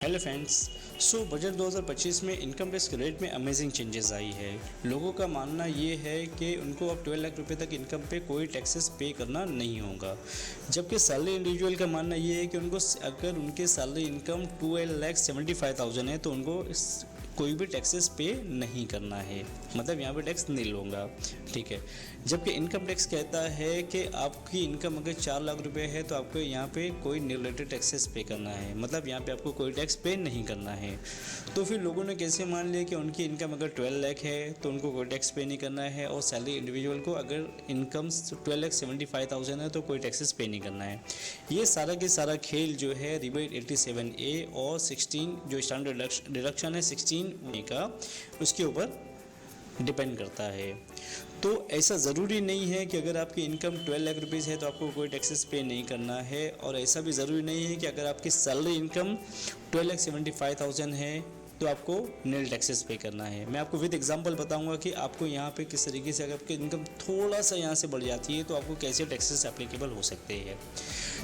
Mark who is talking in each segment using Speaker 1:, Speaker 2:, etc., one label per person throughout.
Speaker 1: Hello friends. Budget 2025 में income tax rate में amazing changes आई है। लोगों का मानना ये है कि उनको अब 12 लाख रुपए तक इनकम पे कोई टैक्सेस पे करना नहीं होगा, जबकि सैलरी इंडिविजुअल का मानना ये है कि उनको अगर उनके सैलरी इनकम 12,75,000 है तो उनको कोई भी टैक्सेस पे नहीं करना है, मतलब यहाँ पे टैक्स नील होगा। ठीक है, जबकि इनकम टैक्स कहता है कि आपकी इनकम अगर 4 लाख रुपए है तो आपको यहाँ पे कोई रिलेटेड टैक्सेस पे करना है, मतलब यहाँ पे आपको कोई टैक्स पे नहीं करना है। तो फिर लोगों ने कैसे मान लिया कि उनकी इनकम अगर 12 लाख है तो उनको कोई टैक्स पे नहीं करना है, और सैलरी इंडिविजुअल को अगर इनकम 12,75,000 है तो कोई टैक्सेस पे नहीं करना है। ये सारा के सारा खेल जो है रिबेट 87A और 16 जो स्टैंडर्ड डिडक्शन है 16 का, उसके ऊपर डिपेंड करता है। तो ऐसा ज़रूरी नहीं है कि अगर आपकी इनकम 12 लाख रुपीज़ है तो आपको कोई टैक्सेस पे नहीं करना है, और ऐसा भी ज़रूरी नहीं है कि अगर आपकी सैलरी इनकम 12,75,000 है तो आपको नील टैक्सेस पे करना है। मैं आपको विद एग्जांपल बताऊंगा कि आपको यहाँ पे किस तरीके से, अगर आपकी इनकम थोड़ा सा यहाँ से बढ़ जाती है तो आपको कैसे टैक्सेस एप्लीकेबल हो सकते हैं।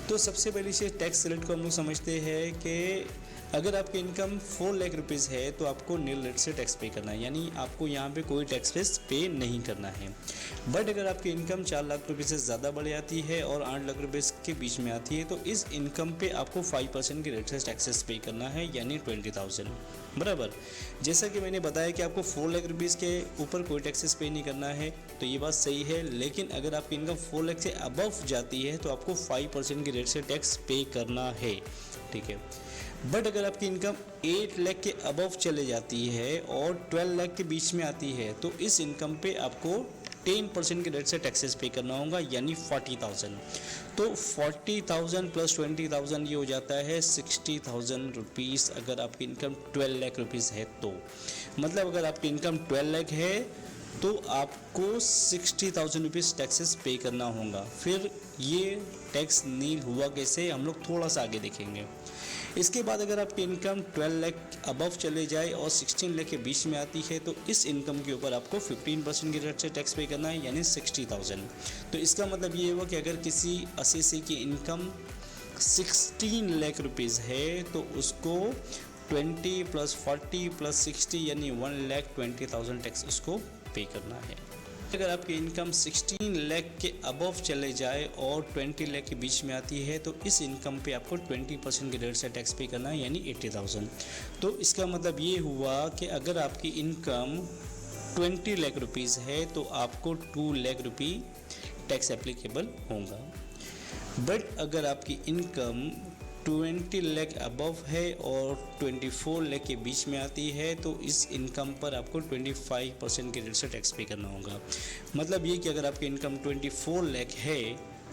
Speaker 1: तो सबसे पहले से टैक्स रेट को हम लोग समझते हैं कि अगर आपकी इनकम 4 लाख रुपीज़ है तो आपको नील रेट से टैक्स पे करना है, यानी आपको यहाँ पे कोई टैक्सेस पे नहीं करना है। बट अगर आपकी इनकम 4 लाख रुपये से ज़्यादा बढ़ जाती है और 8 लाख रुपये के बीच में आती है तो इस इनकम पे आपको 5% के रेट से टैक्सेस पे करना है, यानी 20,000 बराबर। जैसा कि मैंने बताया कि आपको 4 लाख रुपीज़ के ऊपर कोई टैक्सेस पे नहीं करना है, तो ये बात सही है। लेकिन अगर आपकी इनकम 4 लाख से अबव जाती है तो आपको 5% के रेट से टैक्स पे करना है। ठीक है, बट अगर आपकी इनकम 8 लाख के अबव चले जाती है और 12 लाख के बीच में आती है तो इस इनकम पे आपको 10% के रेट से टैक्सेस पे करना होगा, यानी 40,000। तो 40,000 प्लस 20,000 ये हो जाता है 60,000 रुपीज़ अगर आपकी इनकम 12 लाख रुपीज़ है तो। मतलब अगर आपकी इनकम 12 लाख है तो आपको 60,000 रुपीज़ टैक्सेस पे करना होगा। फिर ये टैक्स नील हुआ कैसे, हम लोग थोड़ा सा आगे देखेंगे। इसके बाद अगर आपकी इनकम 12 लाख अबव चले जाए और 16 लाख के बीच में आती है तो इस इनकम के ऊपर आपको 15% के रेट से टैक्स पे करना है, यानी 60,000। तो इसका मतलब ये हुआ कि अगर किसी असेसी की इनकम 16 लाख रुपीज़ है तो उसको 20 प्लस 40 प्लस 60 यानी 1,20,000 टैक्स उसको पे करना है। अगर आपकी इनकम 16 लाख के अबव चले जाए और 20 लाख के बीच में आती है तो इस इनकम पे आपको 20% के रेट से टैक्स पे करना है, यानी 80,000। तो इसका मतलब ये हुआ कि अगर आपकी इनकम 20 लाख रुपीज़ है तो आपको 2 लाख रुपये टैक्स एप्लीकेबल होगा। बट अगर आपकी इनकम 20 लाख अबव है और 24 लाख के बीच में आती है तो इस इनकम पर आपको 25% के रेट से टैक्स पे करना होगा। मतलब ये कि अगर आपकी इनकम 24 लाख है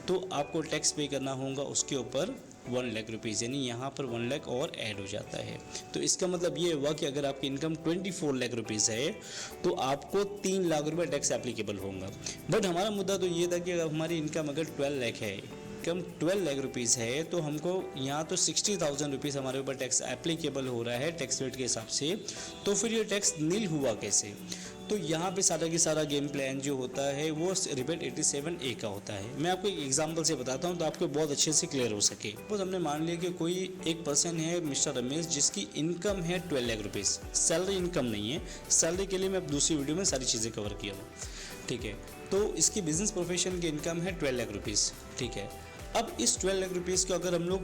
Speaker 1: तो आपको टैक्स पे करना होगा उसके ऊपर 1 लाख रुपीज़, यानी यहाँ पर 1 लाख और ऐड हो जाता है। तो इसका मतलब ये हुआ कि अगर आपकी इनकम 24 लाख रुपीज़ है तो आपको 3 लाख रुपये टैक्स एप्लीकेबल होगा। बट हमारा मुद्दा तो ये था कि अगर हमारी इनकम अगर 12 लाख है, इनकम 12 लाख रुपीज़ है तो हमको यहाँ तो 60,000 रुपीज़ हमारे ऊपर टैक्स एप्लीकेबल हो रहा है टैक्स रेट के हिसाब से। तो फिर ये टैक्स नील हुआ कैसे? तो यहाँ पे सारा की सारा गेम प्लान जो होता है वो रिबेट 87A का होता है। मैं आपको एक एग्जांपल से बताता हूँ तो आपको बहुत अच्छे से क्लियर हो सके। तो हमने मान लिया कि कोई एक पर्सन है मिस्टर रमेश, जिसकी इनकम है 12 लाख रुपीज़, सैलरी इनकम नहीं है। सैलरी के लिए मैं दूसरी वीडियो में सारी चीज़ें कवर किया हूँ। ठीक है, तो इसकी बिजनेस प्रोफेशन की इनकम है 12 लाख रुपीज़। ठीक है, अब इस 12 लाख रुपीज़ को अगर हम लोग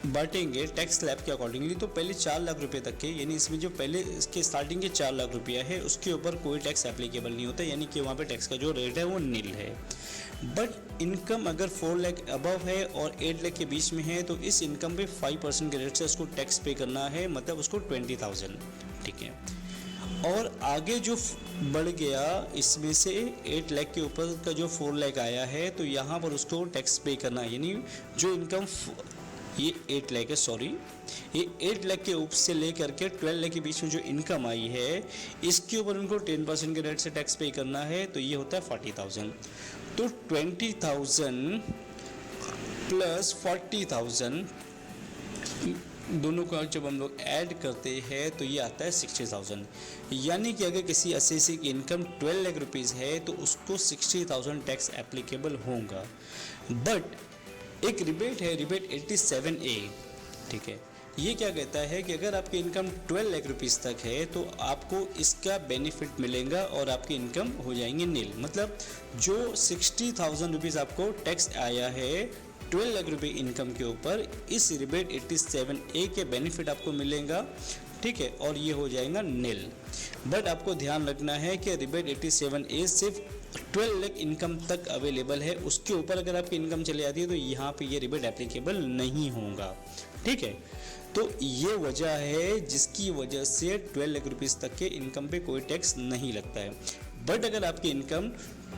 Speaker 1: बांटेंगे टैक्स स्लैब के अकॉर्डिंगली तो पहले 4 लाख रुपए तक के, यानी इसमें जो पहले इसके स्टार्टिंग के 4 लाख रुपया है उसके ऊपर कोई टैक्स एप्लीकेबल नहीं होता, यानी कि वहाँ पे टैक्स का जो रेट है वो नील है। बट इनकम अगर 4 लाख अबव है और 8 लाख के बीच में है तो इस इनकम पे 5% के रेट से उसको टैक्स पे करना है, मतलब उसको 20,000। ठीक है, और आगे जो बढ़ गया इसमें से 8 लाख के ऊपर का जो 4 लाख आया है तो यहाँ पर उसको टैक्स पे करना है, यानी जो इनकम ये 8 लाख है, सॉरी ये 8 लाख के ऊपर से लेकर के 12 लाख के बीच में जो इनकम आई है इसके ऊपर उनको 10% के रेट से टैक्स पे करना है, तो ये होता है 40,000। तो 20,000 प्लस 40,000 दोनों का जब हम लोग ऐड करते हैं तो ये आता है 60,000। यानी कि अगर किसी असेसी की इनकम 12 लाख रुपीज़ है तो उसको 60,000 टैक्स एप्लीकेबल होगा। बट एक रिबेट है, रिबेट 87A। ठीक है, ये क्या कहता है कि अगर आपकी इनकम 12 लाख रुपीस तक है तो आपको इसका बेनिफिट मिलेगा और आपकी इनकम हो जाएंगे नील। मतलब जो 60,000 रुपीज़ आपको टैक्स आया है 12 लाख रुपए इनकम के ऊपर, इस रिबेट 87A के बेनिफिट आपको मिलेगा, ठीक है, और ये हो जाएगा नील। बट आपको ध्यान रखना है कि रिबेट 87A सिर्फ 12 लाख इनकम तक अवेलेबल है, उसके ऊपर अगर आपकी इनकम चली जाती है तो यहाँ पे ये रिबेट एप्लीकेबल नहीं होगा, ठीक है। तो ये वजह है जिसकी वजह से 12 लाख रुपीज़ तक के इनकम पे कोई टैक्स नहीं लगता है। बट अगर आपकी इनकम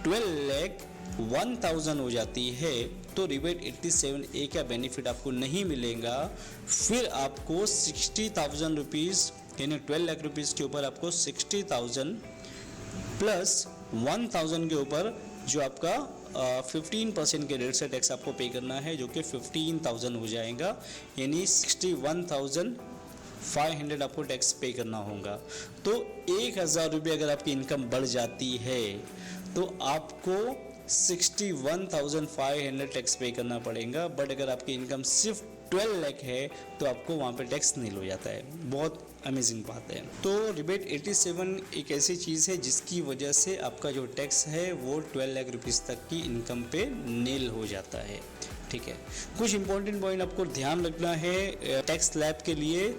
Speaker 1: 12,01,000 हो जाती है तो रिबेट 87A का बेनिफिट आपको नहीं मिलेगा। फिर आपको 60,000 रुपीज़ यानी 12 लाख रुपीज़ के ऊपर आपको 60,000 प्लस 1,000 के ऊपर जो आपका 15% के रेट से टैक्स आपको पे करना है, जो कि 15,000 हो जाएगा, यानी 61,500 आपको टैक्स पे करना होगा। तो 1,000 रुपये अगर आपकी इनकम बढ़ जाती है तो आपको 61,500 टैक्स पे करना पड़ेगा। बट अगर आपकी इनकम सिर्फ 12 लाख है तो आपको वहाँ पे टैक्स नील हो जाता है। बहुत अमेजिंग बात है। तो रिबेट 87 एक ऐसी चीज़ है जिसकी वजह से आपका जो टैक्स है वो 12 लाख रुपीज़ तक की इनकम पे नील हो जाता है, ठीक है। कुछ इंपॉर्टेंट पॉइंट आपको ध्यान रखना है टैक्स स्लैब के लिए।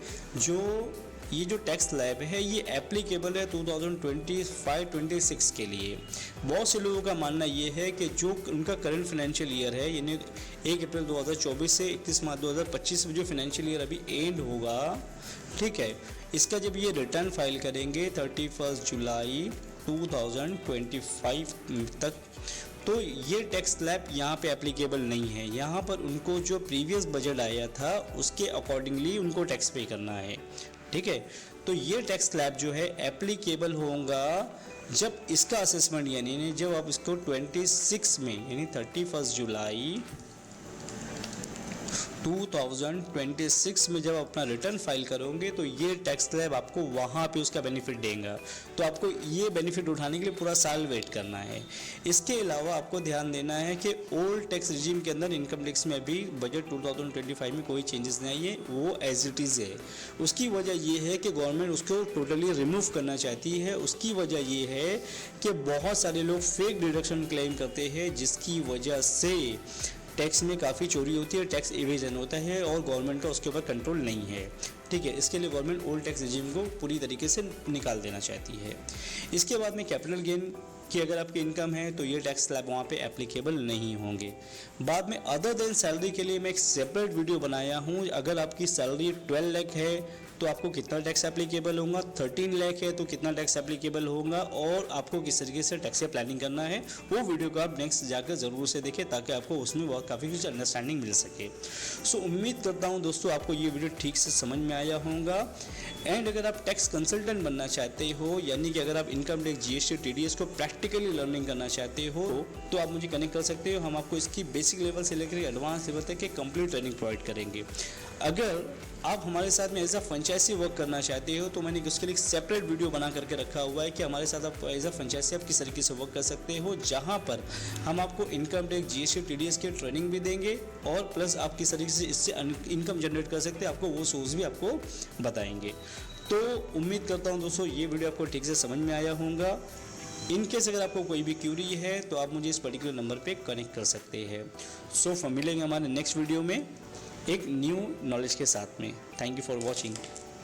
Speaker 1: ये जो टैक्स स्लैब है ये एप्लीकेबल है 2025-26 के लिए। बहुत से लोगों का मानना ये है कि जो उनका करंट फाइनेंशियल ईयर है, यानी 1 अप्रैल 2024 से 31 मार्च 2025 में जो फाइनेंशियल ईयर अभी एंड होगा, ठीक है, इसका जब ये रिटर्न फाइल करेंगे 31 जुलाई 2025 तक, तो ये टैक्स स्लैब यहाँ पे एप्लीकेबल नहीं है। यहाँ पर उनको जो प्रीवियस बजट आया था उसके अकॉर्डिंगली उनको टैक्स पे करना है, ठीक है। तो ये टैक्स स्लैब जो है एप्लीकेबल होगा जब इसका असेसमेंट यानी जब आप इसको 26 में यानी 31 जुलाई 2026 में जब अपना रिटर्न फाइल करोगे तो ये टैक्स स्लैब आपको वहाँ पे उसका बेनिफिट देगा। तो आपको ये बेनिफिट उठाने के लिए पूरा साल वेट करना है। इसके अलावा आपको ध्यान देना है कि ओल्ड टैक्स रिजीम के अंदर इनकम टैक्स में अभी बजट 2025 में कोई चेंजेस नहीं आई है, वो एज इट इज़ है। उसकी वजह ये है कि गवर्नमेंट उसको टोटली रिमूव करना चाहती है। उसकी वजह ये है कि बहुत सारे लोग फेक डिडक्शन क्लेम करते हैं, जिसकी वजह से टैक्स में काफ़ी चोरी होती है, टैक्स इवेजन होता है और गवर्नमेंट का उसके ऊपर कंट्रोल नहीं है, ठीक है। इसके लिए गवर्नमेंट ओल्ड टैक्स रिजीम को पूरी तरीके से निकाल देना चाहती है। इसके बाद में कैपिटल गेन की अगर आपकी इनकम है तो ये टैक्स स्लैब वहाँ पे एप्लीकेबल नहीं होंगे। बाद में अदर देन सैलरी के लिए मैं एक सेपरेट वीडियो बनाया हूँ। अगर आपकी सैलरी 12 लाख है तो आपको कितना टैक्स एप्लीकेबल होगा, 13 लाख है तो कितना टैक्स एप्लीकेबल होगा और आपको किस तरीके से टैक्स प्लानिंग करना है, वो वीडियो को आप नेक्स्ट जाकर ज़रूर से देखें ताकि आपको उसमें बहुत काफ़ी कुछ अंडरस्टैंडिंग मिल सके। सो उम्मीद करता हूँ दोस्तों आपको ये वीडियो ठीक से समझ में आया होगा। एंड अगर आप टैक्स कंसल्टेंट बनना चाहते हो, यानी कि अगर आप इनकम टैक्स GST TDS को प्रैक्टिकली लर्निंग करना चाहते हो तो आप मुझे कनेक्ट कर सकते हो। हम आपको इसकी बेसिक लेवल से लेकर एडवांस लेवल तक के कंप्लीट ट्रेनिंग प्रोवाइड करेंगे। अगर आप हमारे साथ में एज अ फ्रेंचाइजी वर्क करना चाहते हो तो मैंने उसके लिए एक सेपरेट वीडियो बना करके रखा हुआ है कि हमारे साथ आप एज अ फ्रेंचाइजी आप किस तरीके से वर्क कर सकते हो, जहां पर हम आपको इनकम टैक्स GST TDS की ट्रेनिंग भी देंगे और प्लस आप किस तरीके से इससे इनकम जनरेट कर सकते हैं, आपको वो सोर्स भी आपको बताएंगे। तो उम्मीद करता हूँ दोस्तों ये वीडियो आपको ठीक से समझ में आया होगा। इनकेस अगर आपको कोई भी क्यूरी है तो आप मुझे इस पर्टिकुलर नंबर पे कनेक्ट कर सकते हैं। सो मिलेंगे हमारे नेक्स्ट वीडियो में एक न्यू नॉलेज के साथ में। Thank you for watching.